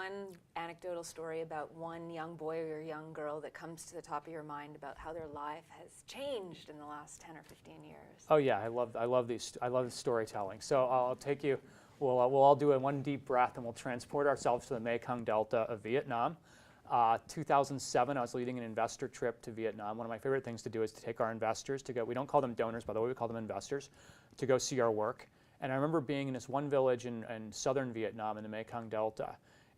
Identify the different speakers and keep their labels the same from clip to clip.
Speaker 1: one anecdotal story about one young boy or young girl that comes to the top of your mind about how their life has changed in the last 10 or 15 years?
Speaker 2: Oh yeah, I love storytelling. So I'll take you. We'll all do it one deep breath, and we'll transport ourselves to the Mekong Delta of Vietnam. 2007, I was leading an investor trip to Vietnam. One of my favorite things to do is to take our investors to go. We don't call them donors, by the way. We call them investors, to go see our work. And I remember being in this one village in southern Vietnam in the Mekong Delta,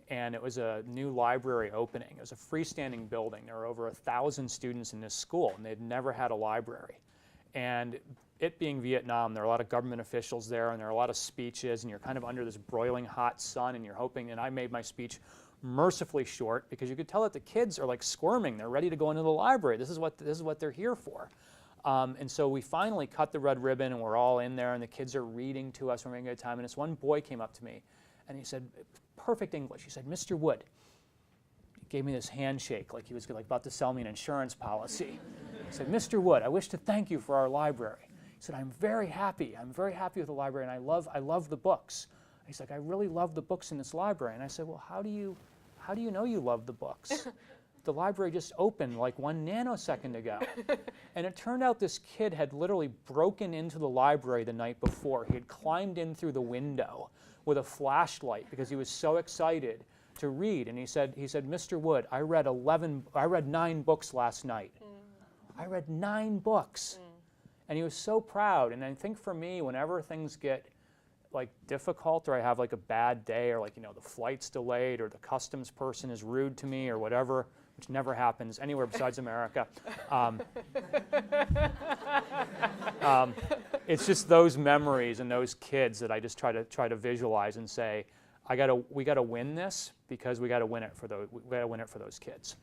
Speaker 2: and it was a new library opening. It was a freestanding building. There were over 1,000 students in this school, and they'd never had a library. And it being Vietnam, there are a lot of government officials there, and there are a lot of speeches, and you're kind of under this broiling hot sun, and you're hoping, and I made my speech mercifully short because you could tell that the kids are like squirming. They're ready to go into the library. This is what they're here for. And so we finally cut the red ribbon, and we're all in there, and the kids are reading to us. We're having a good time. And this one boy came up to me, and he said, perfect English. He said, "Mr. Wood." He gave me this handshake like he was like about to sell me an insurance policy. He said, "Mr. Wood, I wish to thank you for our library." He said, I'm very happy with the library, and I love the books." He's like, "I really love the books in this library." And I said, "Well, how do you know you love the books? The library just opened like 1 nanosecond ago." And it turned out this kid had literally broken into the library the night before. He had climbed in through the window with a flashlight because he was so excited to read. And he said, "Mr. Wood, I read 9 books last night." I read 9 books. And he was so proud. And I think for me, whenever things get like difficult, or I have like a bad day, or like, the flight's delayed, or the customs person is rude to me, or whatever, which never happens anywhere besides America. It's just those memories and those kids that I just try to visualize and say, we gotta win this because we gotta win it for those kids.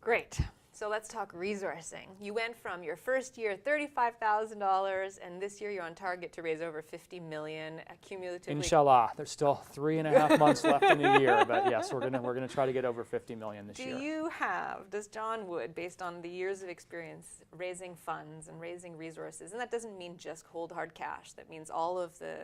Speaker 1: Great. So let's talk resourcing. You went from your first year $35,000, and this year you're on target to raise over $50 million cumulatively.
Speaker 2: Inshallah, there's still 3.5 months left in the year, but yes, we're gonna try to get over $50 million this year.
Speaker 1: Does John Wood, based on the years of experience raising funds and raising resources, and that doesn't mean just cold hard cash, that means all of the,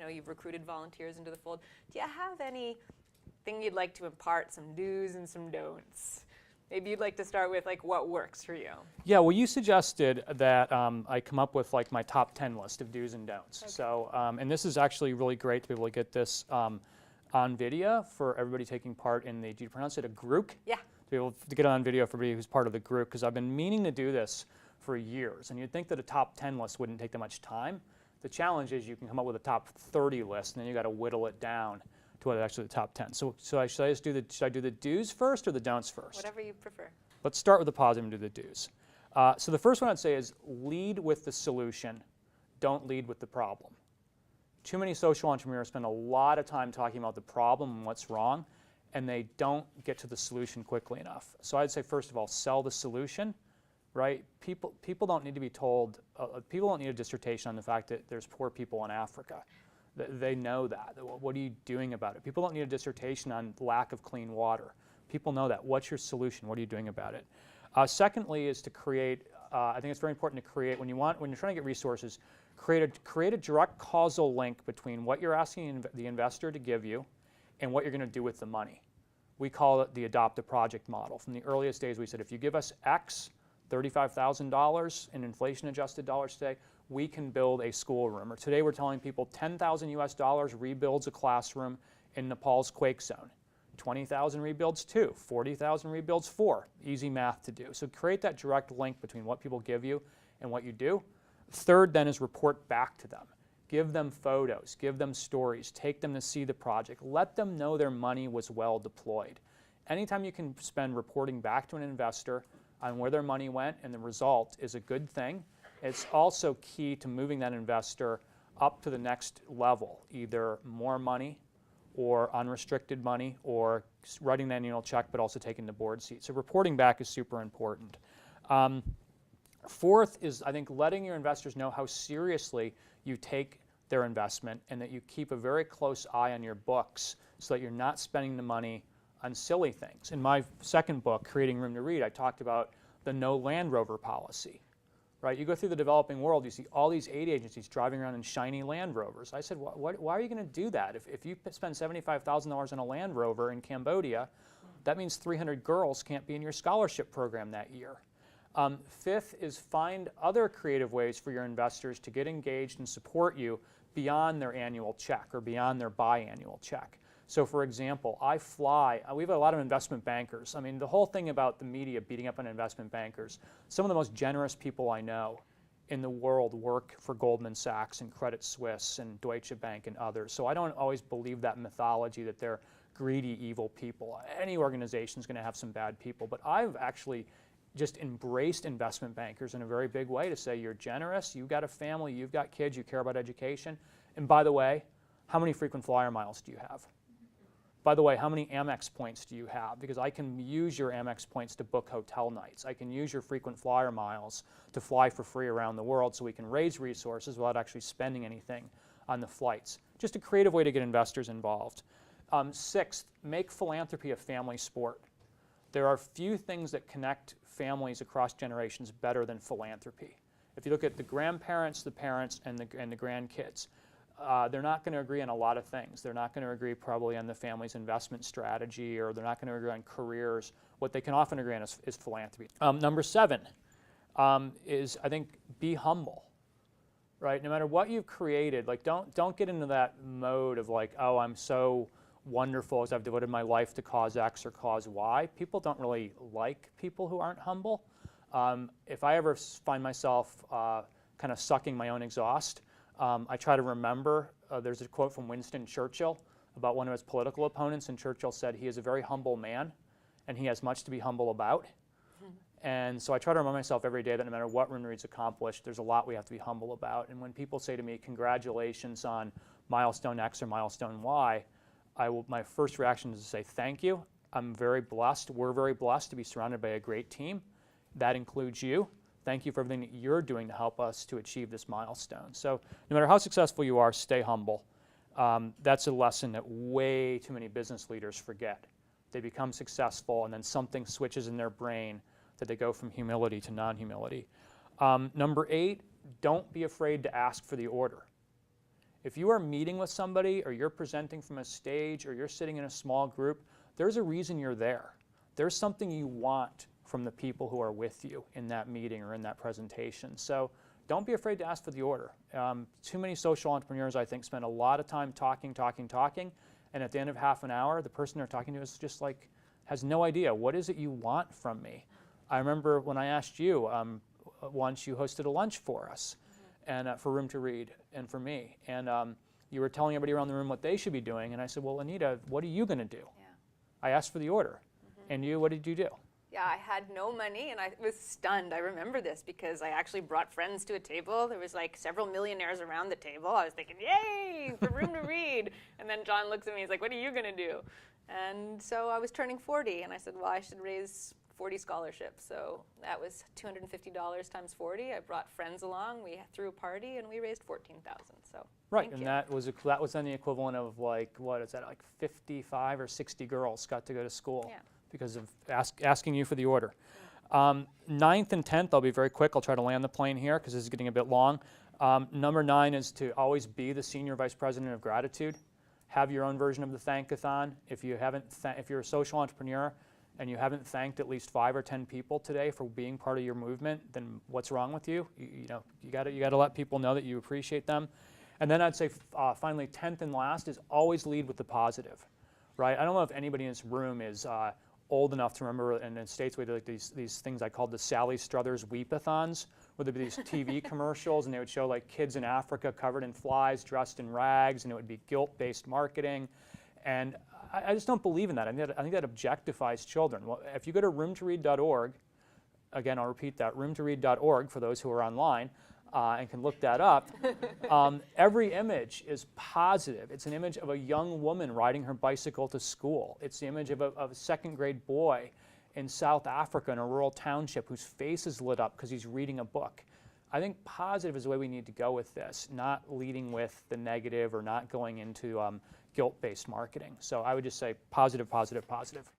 Speaker 1: you've recruited volunteers into the fold. Do you have anything you'd like to impart, some do's and some don'ts? Maybe you'd like to start with what works for you.
Speaker 2: Yeah, well, you suggested that I come up with my top 10 list of do's and don'ts. Okay. So, and this is actually really great to be able to get this on video for everybody taking part in the, do you pronounce it a group?
Speaker 1: Yeah.
Speaker 2: To be able to get it on video for everybody who's part of the group, because I've been meaning to do this for years. And you'd think that a top 10 list wouldn't take that much time. The challenge is you can come up with a top 30 list, and then you got to whittle it down to what actually the top 10. So should I do the do's first or the don'ts first?
Speaker 1: Whatever you prefer.
Speaker 2: Let's start with the positive and do the do's. So the first one I'd say is lead with the solution, don't lead with the problem. Too many social entrepreneurs spend a lot of time talking about the problem and what's wrong, and they don't get to the solution quickly enough. So I'd say, first of all, sell the solution, right? People don't need to be told, people don't need a dissertation on the fact that there's poor people in Africa. They know that. What are you doing about it? People don't need a dissertation on lack of clean water. People know that. What's your solution? What are you doing about it? Secondly is to create, I think it's very important to create, when you're trying to get resources, create a direct causal link between what you're asking the investor to give you and what you're going to do with the money. We call it the adopt a project model. From the earliest days, we said, if you give us X, $35,000 in inflation-adjusted dollars today, we can build a schoolroom. Or today we're telling people $10,000 rebuilds a classroom in Nepal's quake zone. 20,000 rebuilds 2, 40,000 rebuilds 4. Easy math to do. So create that direct link between what people give you and what you do. Third then is report back to them. Give them photos, give them stories, take them to see the project. Let them know their money was well deployed. Anytime you can spend reporting back to an investor on where their money went and the result is a good thing. It's also key to moving that investor up to the next level, either more money or unrestricted money or writing the annual check but also taking the board seat. So reporting back is super important. Fourth is, I think, letting your investors know how seriously you take their investment and that you keep a very close eye on your books so that you're not spending the money on silly things. In my second book, Creating Room to Read, I talked about the no Land Rover policy. right? You go through the developing world, you see all these aid agencies driving around in shiny Land Rovers. I said, why are you going to do that? If you spend $75,000 on a Land Rover in Cambodia, that means 300 girls can't be in your scholarship program that year. Fifth is find other creative ways for your investors to get engaged and support you beyond their annual check or beyond their biannual check. So for example, we have a lot of investment bankers. I mean, the whole thing about the media beating up on investment bankers, some of the most generous people I know in the world work for Goldman Sachs and Credit Suisse and Deutsche Bank and others. So I don't always believe that mythology that they're greedy, evil people. Any organization is going to have some bad people, but I've actually just embraced investment bankers in a very big way to say, you're generous, you've got a family, you've got kids, you care about education, and by the way, how many frequent flyer miles do you have? By the way, how many Amex points do you have? Because I can use your Amex points to book hotel nights. I can use your frequent flyer miles to fly for free around the world so we can raise resources without actually spending anything on the flights. Just a creative way to get investors involved. Sixth, make philanthropy a family sport. There are few things that connect families across generations better than philanthropy. If you look at the grandparents, the parents, and the grandkids, they're not going to agree on a lot of things. They're not going to agree probably on the family's investment strategy, or they're not going to agree on careers. What they can often agree on is philanthropy. Number 7 is, I think, be humble. Right? No matter what you've created, like don't get into that mode of like, oh, I'm so wonderful as I've devoted my life to cause X or cause Y. People don't really like people who aren't humble. If I ever find myself kind of sucking my own exhaust, I try to remember, there's a quote from Winston Churchill about one of his political opponents, and Churchill said, he is a very humble man, and he has much to be humble about. And so I try to remind myself every day that no matter what Room to Read's accomplished, there's a lot we have to be humble about. And when people say to me, congratulations on milestone X or milestone Y, my first reaction is to say thank you. I'm very blessed. We're very blessed to be surrounded by a great team. That includes you. Thank you for everything that you're doing to help us to achieve this milestone. So no matter how successful you are, stay humble. That's a lesson that way too many business leaders forget. They become successful and then something switches in their brain that they go from humility to non-humility. Number 8, don't be afraid to ask for the order. If you are meeting with somebody, or you're presenting from a stage, or you're sitting in a small group, there's a reason you're there. There's something you want from the people who are with you in that meeting or in that presentation. So don't be afraid to ask for the order. Too many social entrepreneurs, I think, spend a lot of time talking, and at the end of half an hour, the person they're talking to is just like, has no idea, what is it you want from me? I remember when I asked you, once you hosted a lunch for us, and for Room to Read and for me, and you were telling everybody around the room what they should be doing, and I said, well, Anita, what are you going to do?
Speaker 1: Yeah.
Speaker 2: I asked for the order, and you, what did you do?
Speaker 1: Yeah, I had no money, and I was stunned. I remember this because I actually brought friends to a table. There was like several millionaires around the table. I was thinking, yay, for Room to Read. And then John looks at me, he's like, what are you going to do? And so I was turning 40, and I said, well, I should raise 40 scholarships. So that was $250 times 40. I brought friends along. We threw a party, and we raised $14,000. So
Speaker 2: right, and that was then the equivalent of like, what is that, like 55 or 60 girls got to go to school.
Speaker 1: Yeah.
Speaker 2: Because of asking you for the order. 9th and 10th, I'll be very quick. I'll try to land the plane here because this is getting a bit long. Number 9 is to always be the Senior Vice President of Gratitude. Have your own version of the Thankathon. If you're a social entrepreneur and you haven't thanked at least 5 or 10 people today for being part of your movement, then what's wrong with you? You got to let people know that you appreciate them. And then I'd say finally, 10th and last is always lead with the positive, right? I don't know if anybody in this room is old enough to remember in the States we did like these things I called the Sally Struthers Weepathons, where there'd be these TV commercials and they would show like kids in Africa covered in flies, dressed in rags, and it would be guilt-based marketing. And I just don't believe in that. I think that objectifies children. Well, if you go to roomtoread.org, again, I'll repeat that, roomtoread.org for those who are online, and can look that up. Every image is positive. It's an image of a young woman riding her bicycle to school. It's the image of a second grade boy in South Africa in a rural township whose face is lit up because he's reading a book. I think positive is the way we need to go with this, not leading with the negative or not going into guilt-based marketing. So I would just say positive, positive, positive.